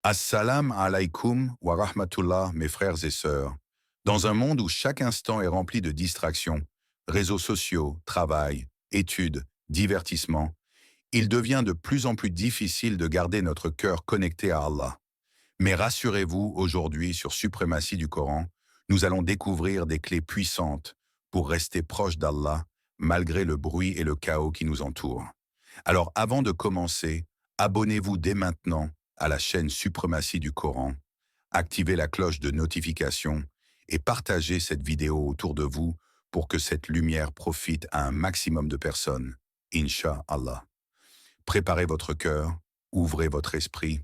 Assalam alaikum wa rahmatullah, mes frères et sœurs. Dans un monde où chaque instant est rempli de distractions, réseaux sociaux, travail, études, divertissements, il devient de plus en plus difficile de garder notre cœur connecté à Allah. Mais rassurez-vous, aujourd'hui, sur Suprématie du Coran, nous allons découvrir des clés puissantes pour rester proche d'Allah, malgré le bruit et le chaos qui nous entourent. Alors avant de commencer, abonnez-vous dès maintenant à la chaîne Suprématie du Coran, activez la cloche de notification et partagez cette vidéo autour de vous pour que cette lumière profite à un maximum de personnes. Inch'Allah. Préparez votre cœur, ouvrez votre esprit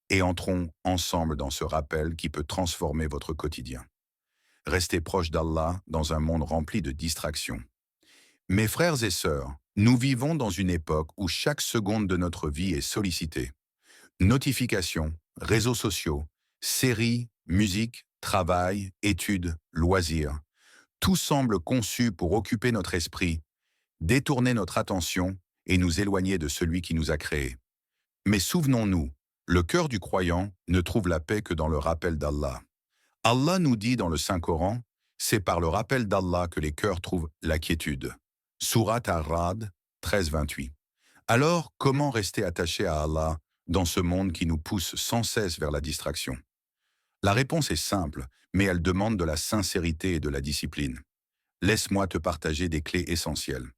et entrons ensemble dans ce rappel qui peut transformer votre quotidien. Restez proche d'Allah dans un monde rempli de distractions. Mes frères et sœurs, nous vivons dans une époque où chaque seconde de notre vie est sollicitée. Notifications, réseaux sociaux, séries, musique, travail, études, loisirs. Tout semble conçu pour occuper notre esprit, détourner notre attention et nous éloigner de celui qui nous a créés. Mais souvenons-nous, le cœur du croyant ne trouve la paix que dans le rappel d'Allah. Allah nous dit dans le Saint-Coran, c'est par le rappel d'Allah que les cœurs trouvent la quiétude. Surat Ar-Ra'd 13-28. Alors, comment rester attaché à Allah dans ce monde qui nous pousse sans cesse vers la distraction? La réponse est simple, mais elle demande de la sincérité et de la discipline. Laisse-moi te partager des clés essentielles.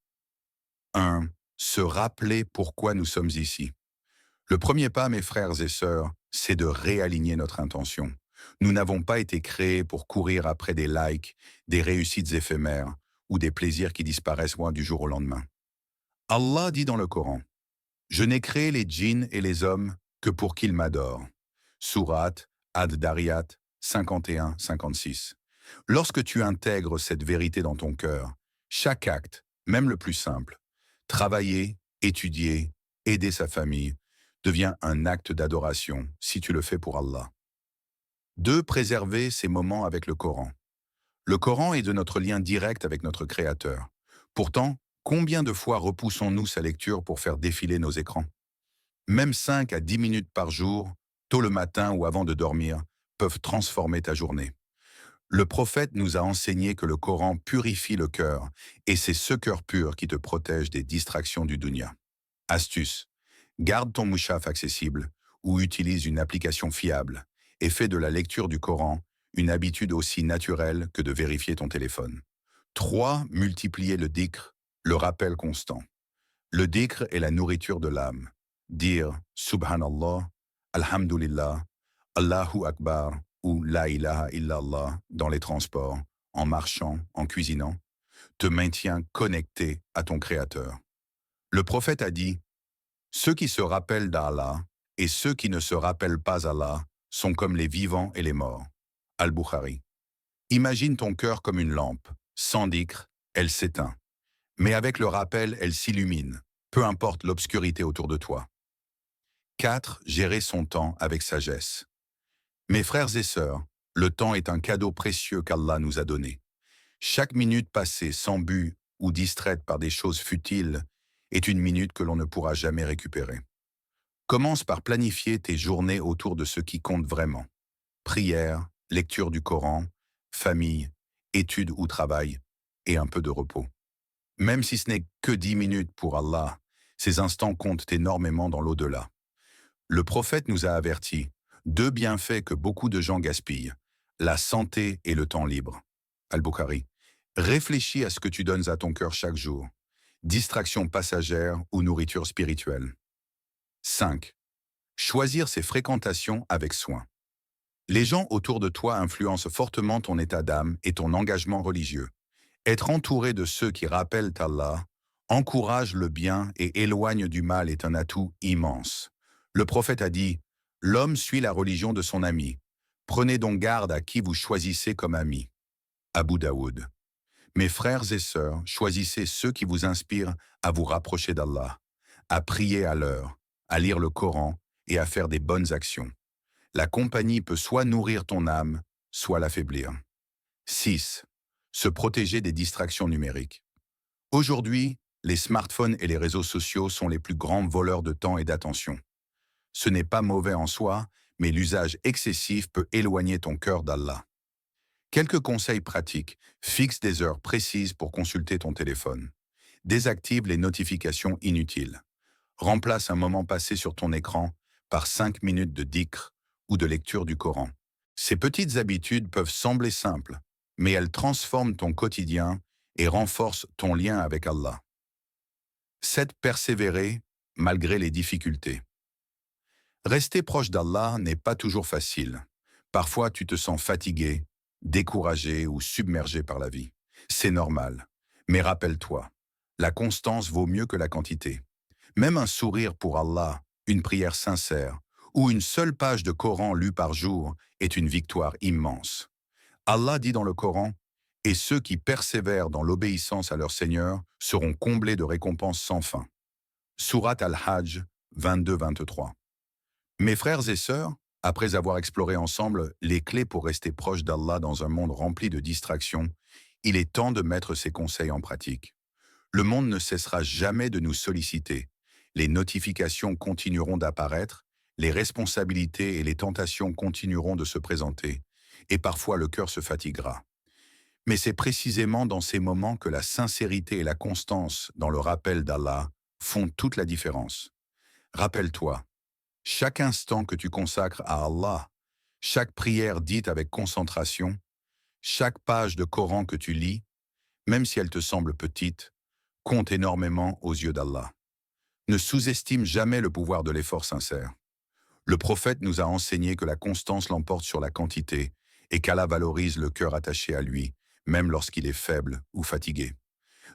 1. Se rappeler pourquoi nous sommes ici. Le premier pas, mes frères et sœurs, c'est de réaligner notre intention. Nous n'avons pas été créés pour courir après des likes, des réussites éphémères ou des plaisirs qui disparaissent du jour au lendemain. Allah dit dans le Coran, « Je n'ai créé les djinns et les hommes que pour qu'ils m'adorent. » Surat Ad-Dariyat 51-56. Lorsque tu intègres cette vérité dans ton cœur, chaque acte, même le plus simple, travailler, étudier, aider sa famille, devient un acte d'adoration si tu le fais pour Allah. 2. Préserver ces moments avec le Coran. Le Coran est de notre lien direct avec notre Créateur. Pourtant, combien de fois repoussons-nous sa lecture pour faire défiler nos écrans? Même 5 à 10 minutes par jour, tôt le matin ou avant de dormir, peuvent transformer ta journée. Le prophète nous a enseigné que le Coran purifie le cœur, et c'est ce cœur pur qui te protège des distractions du dunya. Astuce. Garde ton mouchaf accessible ou utilise une application fiable et fais de la lecture du Coran une habitude aussi naturelle que de vérifier ton téléphone. 3. Multiplier le dhikr, le rappel constant. Le dhikr est la nourriture de l'âme. Dire Subhanallah, Alhamdulillah, Allahu Akbar ou La ilaha illallah dans les transports, en marchant, en cuisinant, te maintient connecté à ton Créateur. Le prophète a dit, ceux qui se rappellent d'Allah et ceux qui ne se rappellent pas Allah sont comme les vivants et les morts. Al-Bukhari. Imagine ton cœur comme une lampe. Sans dhikr, elle s'éteint. Mais avec le rappel, elle s'illumine, peu importe l'obscurité autour de toi. 4. Gérer son temps avec sagesse. Mes frères et sœurs, le temps est un cadeau précieux qu'Allah nous a donné. Chaque minute passée sans but ou distraite par des choses futiles est une minute que l'on ne pourra jamais récupérer. Commence par planifier tes journées autour de ce qui compte vraiment. Prière, lecture du Coran, famille, études ou travail, et un peu de repos. Même si ce n'est que 10 minutes pour Allah, ces instants comptent énormément dans l'au-delà. Le prophète nous a avertis, 2 bienfaits que beaucoup de gens gaspillent, la santé et le temps libre. Al-Bukhari. Réfléchis à ce que tu donnes à ton cœur chaque jour. Distraction passagère ou nourriture spirituelle. 5. Choisir ses fréquentations avec soin. Les gens autour de toi influencent fortement ton état d'âme et ton engagement religieux. Être entouré de ceux qui rappellent Allah, encourage le bien et éloigne du mal est un atout immense. Le prophète a dit, « L'homme suit la religion de son ami. Prenez donc garde à qui vous choisissez comme ami. » Abu Daoud. Mes frères et sœurs, choisissez ceux qui vous inspirent à vous rapprocher d'Allah, à prier à l'heure, à lire le Coran et à faire des bonnes actions. La compagnie peut soit nourrir ton âme, soit l'affaiblir. 6. Se protéger des distractions numériques. Aujourd'hui, les smartphones et les réseaux sociaux sont les plus grands voleurs de temps et d'attention. Ce n'est pas mauvais en soi, mais l'usage excessif peut éloigner ton cœur d'Allah. Quelques conseils pratiques. Fixe des heures précises pour consulter ton téléphone. Désactive les notifications inutiles. Remplace un moment passé sur ton écran par 5 minutes de dhikr ou de lecture du Coran. Ces petites habitudes peuvent sembler simples, mais elles transforment ton quotidien et renforcent ton lien avec Allah. 7. Persévérer malgré les difficultés. Rester proche d'Allah n'est pas toujours facile. Parfois, tu te sens fatigué, découragé ou submergé par la vie. C'est normal. Mais rappelle-toi, la constance vaut mieux que la quantité. Même un sourire pour Allah, une prière sincère ou une seule page de Coran lue par jour est une victoire immense. Allah dit dans le Coran, « Et ceux qui persévèrent dans l'obéissance à leur Seigneur seront comblés de récompenses sans fin. » Sourate Al-Hajj 22-23. Mes frères et sœurs, après avoir exploré ensemble les clés pour rester proche d'Allah dans un monde rempli de distractions, il est temps de mettre ces conseils en pratique. Le monde ne cessera jamais de nous solliciter. Les notifications continueront d'apparaître, les responsabilités et les tentations continueront de se présenter, et parfois le cœur se fatiguera. Mais c'est précisément dans ces moments que la sincérité et la constance dans le rappel d'Allah font toute la différence. Rappelle-toi, chaque instant que tu consacres à Allah, chaque prière dite avec concentration, chaque page de Coran que tu lis, même si elle te semble petite, compte énormément aux yeux d'Allah. Ne sous-estime jamais le pouvoir de l'effort sincère. Le prophète nous a enseigné que la constance l'emporte sur la quantité et qu'Allah valorise le cœur attaché à lui, même lorsqu'il est faible ou fatigué.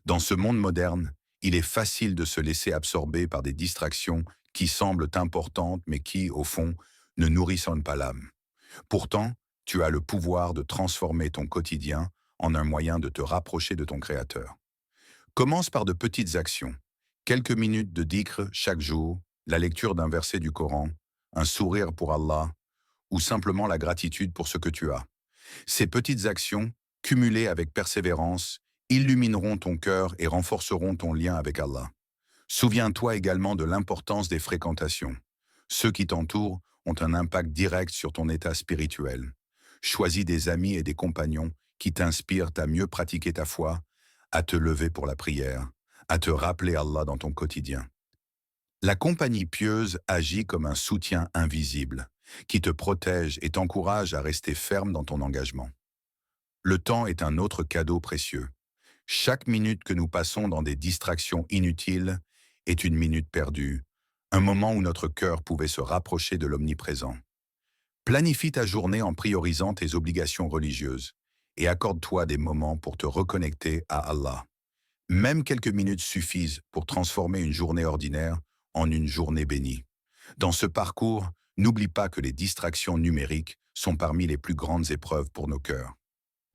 Dans ce monde moderne, il est facile de se laisser absorber par des distractions qui semblent importantes mais qui, au fond, ne nourrissent pas l'âme. Pourtant, tu as le pouvoir de transformer ton quotidien en un moyen de te rapprocher de ton Créateur. Commence par de petites actions. Quelques minutes de dhikr chaque jour, la lecture d'un verset du Coran, un sourire pour Allah ou simplement la gratitude pour ce que tu as. Ces petites actions, cumulées avec persévérance, illumineront ton cœur et renforceront ton lien avec Allah. Souviens-toi également de l'importance des fréquentations. Ceux qui t'entourent ont un impact direct sur ton état spirituel. Choisis des amis et des compagnons qui t'inspirent à mieux pratiquer ta foi, à te lever pour la prière, à te rappeler Allah dans ton quotidien. La compagnie pieuse agit comme un soutien invisible, qui te protège et t'encourage à rester ferme dans ton engagement. Le temps est un autre cadeau précieux. Chaque minute que nous passons dans des distractions inutiles est une minute perdue, un moment où notre cœur pouvait se rapprocher de l'omniprésent. Planifie ta journée en priorisant tes obligations religieuses et accorde-toi des moments pour te reconnecter à Allah. Même quelques minutes suffisent pour transformer une journée ordinaire en une journée bénie. Dans ce parcours, n'oublie pas que les distractions numériques sont parmi les plus grandes épreuves pour nos cœurs.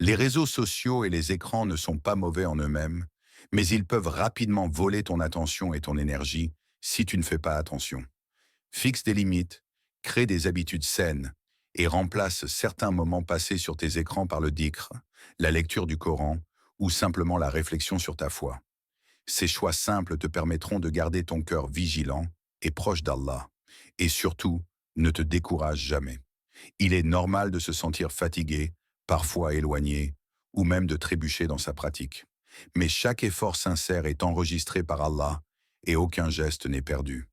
Les réseaux sociaux et les écrans ne sont pas mauvais en eux-mêmes, mais ils peuvent rapidement voler ton attention et ton énergie si tu ne fais pas attention. Fixe des limites, crée des habitudes saines et remplace certains moments passés sur tes écrans par le dhikr, la lecture du Coran ou simplement la réflexion sur ta foi. Ces choix simples te permettront de garder ton cœur vigilant et proche d'Allah. Et surtout, ne te décourage jamais. Il est normal de se sentir fatigué, parfois éloigné, ou même de trébucher dans sa pratique. Mais chaque effort sincère est enregistré par Allah et aucun geste n'est perdu.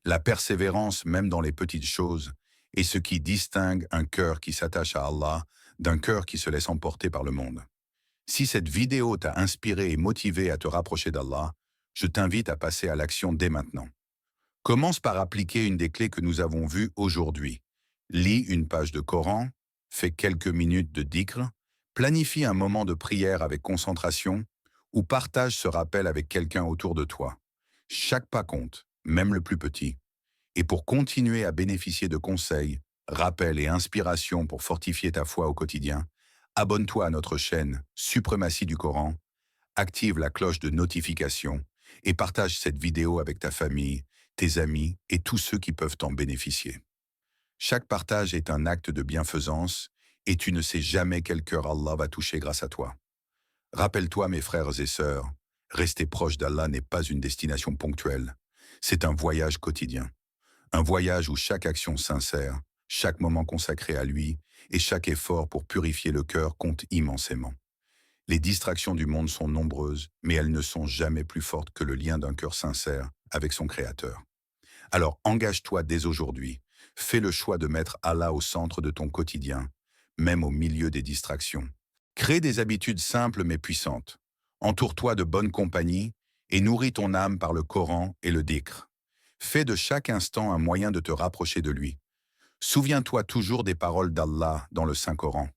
La persévérance, même dans les petites choses, est ce qui distingue un cœur qui s'attache à Allah d'un cœur qui se laisse emporter par le monde. Si cette vidéo t'a inspiré et motivé à te rapprocher d'Allah, je t'invite à passer à l'action dès maintenant. Commence par appliquer une des clés que nous avons vues aujourd'hui. Lis une page de Coran, fais quelques minutes de dhikr, planifie un moment de prière avec concentration ou partage ce rappel avec quelqu'un autour de toi. Chaque pas compte, même le plus petit. Et pour continuer à bénéficier de conseils, rappels et inspirations pour fortifier ta foi au quotidien, abonne-toi à notre chaîne Suprématie du Coran, active la cloche de notification et partage cette vidéo avec ta famille, tes amis et tous ceux qui peuvent en bénéficier. Chaque partage est un acte de bienfaisance et tu ne sais jamais quel cœur Allah va toucher grâce à toi. Rappelle-toi, mes frères et sœurs, rester proche d'Allah n'est pas une destination ponctuelle, c'est un voyage quotidien. Un voyage où chaque action sincère, Chaque moment consacré à lui et chaque effort pour purifier le cœur compte immensément. Les distractions du monde sont nombreuses, mais elles ne sont jamais plus fortes que le lien d'un cœur sincère avec son Créateur. Alors engage-toi dès aujourd'hui. Fais le choix de mettre Allah au centre de ton quotidien, même au milieu des distractions. Crée des habitudes simples mais puissantes. Entoure-toi de bonne compagnie et nourris ton âme par le Coran et le dhikr. Fais de chaque instant un moyen de te rapprocher de lui. Souviens-toi toujours des paroles d'Allah dans le Saint-Coran.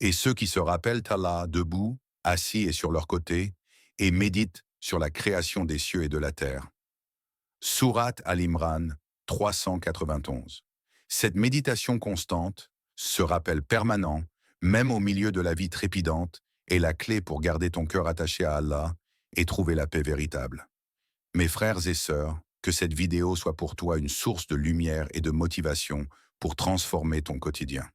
Et ceux qui se rappellent Allah debout, assis et sur leur côté, et méditent sur la création des cieux et de la terre. Sourate Al-Imran 391. Cette méditation constante, ce rappel permanent, même au milieu de la vie trépidante, est la clé pour garder ton cœur attaché à Allah et trouver la paix véritable. Mes frères et sœurs, que cette vidéo soit pour toi une source de lumière et de motivation pour transformer ton quotidien.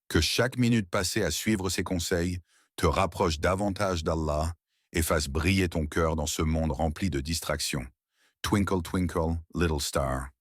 Que chaque minute passée à suivre ses conseils te rapproche davantage d'Allah et fasse briller ton cœur dans ce monde rempli de distractions. Twinkle, twinkle, little star.